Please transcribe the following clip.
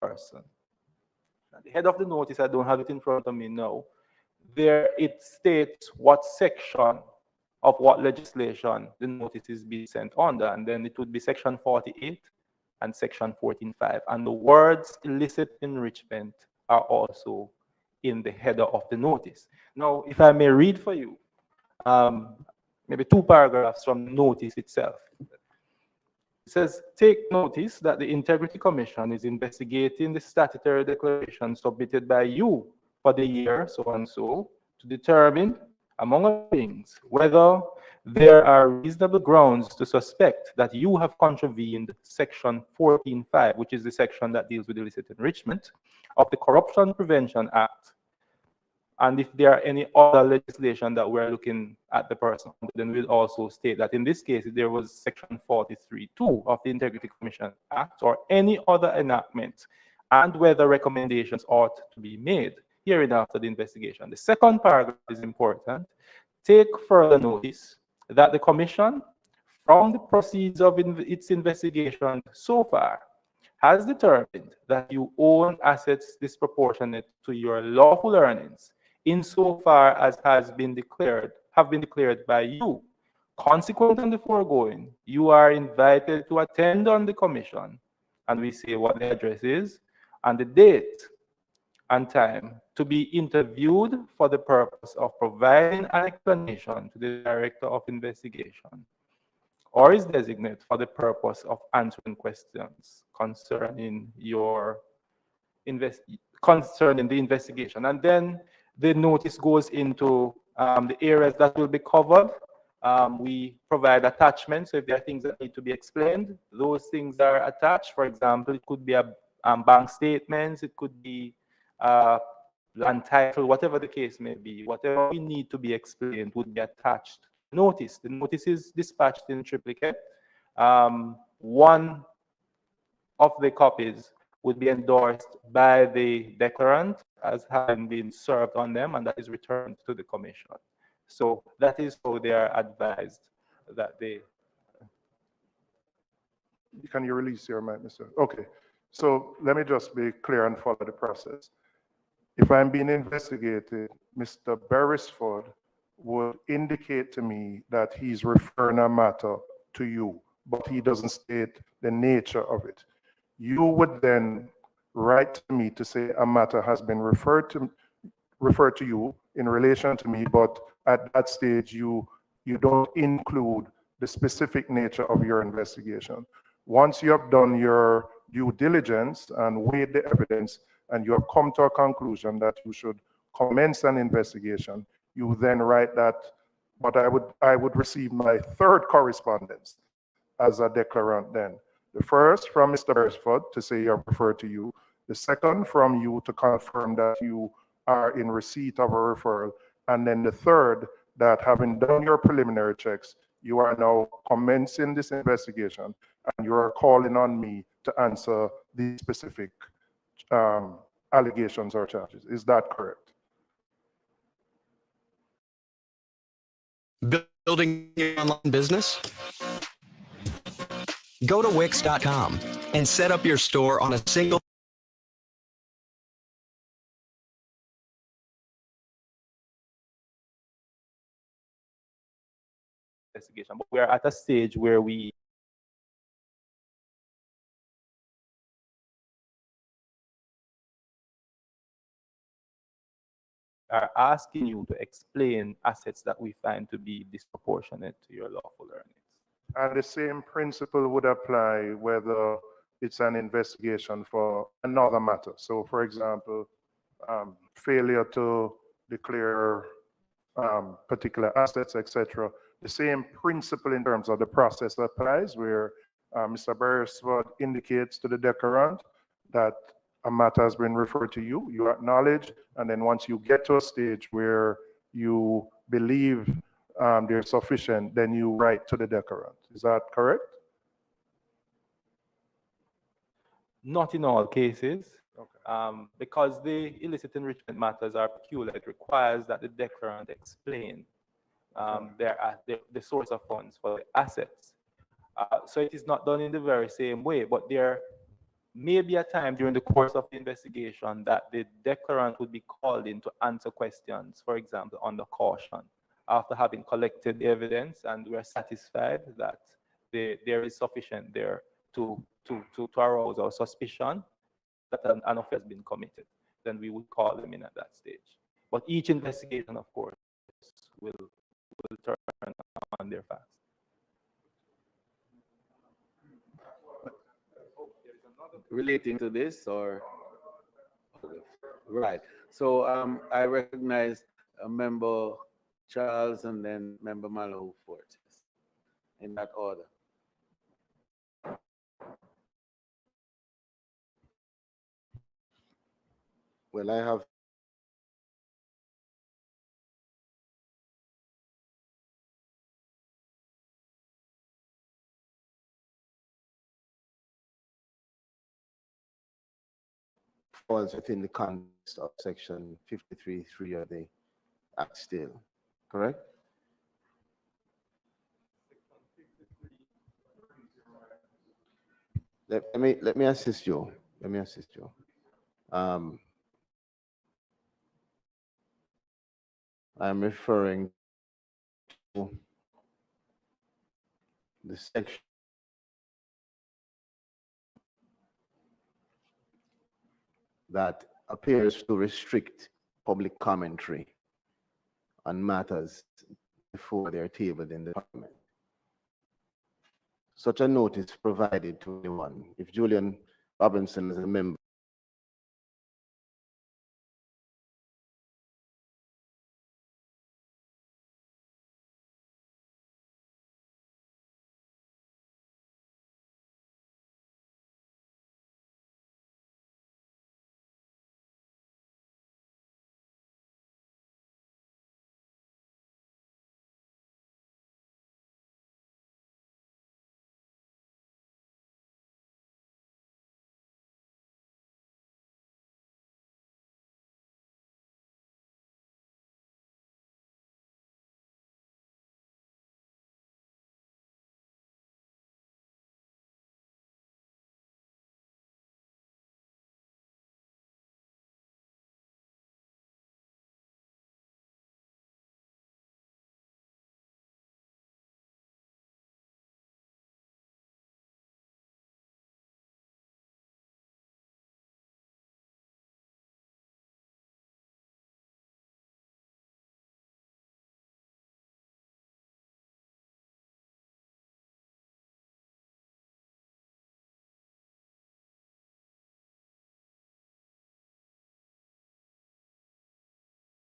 person. At the head of the notice, I don't have it in front of me now. There it states what section of what legislation the notice is being sent under, and then it would be section 48 and section 14.5. And the words illicit enrichment are also in the header of the notice. Now, if I may read for you, maybe 2 paragraphs from the notice itself. It says, take notice that the Integrity Commission is investigating the statutory declaration submitted by you for the year so and so to determine, among other things, whether there are reasonable grounds to suspect that you have contravened section 14.5, which is the section that deals with illicit enrichment of the Corruption Prevention Act. And if there are any other legislation that we're looking at the person, then we'll also state that in this case, there was section 43.2 of the Integrity Commission Act or any other enactment, and whether recommendations ought to be made hereinafter the investigation. The second paragraph is important. Take further notice that the Commission, from the proceeds of its investigation so far, has determined that you own assets disproportionate to your lawful earnings, insofar as have been declared by you. Consequent on the foregoing, you are invited to attend on the commission, and we say what the address is, and the date and time to be interviewed for the purpose of providing an explanation to the Director of Investigation or his designate for the purpose of answering questions concerning concerning the investigation. And then the notice goes into the areas that will be covered. We provide attachments, so if there are things that need to be explained, those things are attached. For example, it could be a bank statements, it could be land title, whatever the case may be. Whatever we need to be explained would be attached. Notice. The notice is dispatched in triplicate. One of the copies would be endorsed by the declarant as having been served on them, and that is returned to the commission. So that is how they are advised that they. Can you release your mic, Mr.? Okay. So let me just be clear and follow the process. If I'm being investigated, Mr. Beresford would indicate to me that he's referring a matter to you, but he doesn't state the nature of it. You would then write to me to say a matter has been referred to you in relation to me, but at that stage you don't include the specific nature of your investigation. Once you have done your due diligence and weighed the evidence, and you have come to a conclusion that you should commence an investigation, you then write that, but I would receive my third correspondence as a declarant then. The first from Mr. Beresford to say you're referred to you. The second from you to confirm that you are in receipt of a referral. And then the third, that having done your preliminary checks, you are now commencing this investigation and you are calling on me to answer these specific allegations or charges. Is that correct? Building your online business? Go to Wix.com and set up your store on a single investigation. But we are at a stage where we are asking you to explain assets that we find to be disproportionate to your lawful earnings. And the same principle would apply whether it's an investigation for another matter. So for example, failure to declare particular assets, etc. The same principle in terms of the process applies, where Mr. Beresford indicates to the declarant that a matter has been referred to you, you acknowledge, and then once you get to a stage where you believe they're sufficient, then you write to the declarant. Is that correct? Not in all cases. Okay. Because the illicit enrichment matters are peculiar, it requires that the declarant explain the source of funds for the assets. So it is not done in the very same way, but maybe a time during the course of the investigation that the declarant would be called in to answer questions, for example, under caution, after having collected the evidence and we are satisfied that there is sufficient there to arouse our suspicion that an offense has been committed, then we would call them in at that stage. But each investigation, of course, will turn on their facts. Relating to this, or right? So I recognize member Charles and then member Malou Fortes in that order. Well, I have falls within the context of section 53(3) of the Act still, correct? Let me assist you. Let me assist you. I'm referring to the section that appears to restrict public commentary on matters before they're tabled in the Parliament. Such a notice provided to anyone. If Julian Robinson is a member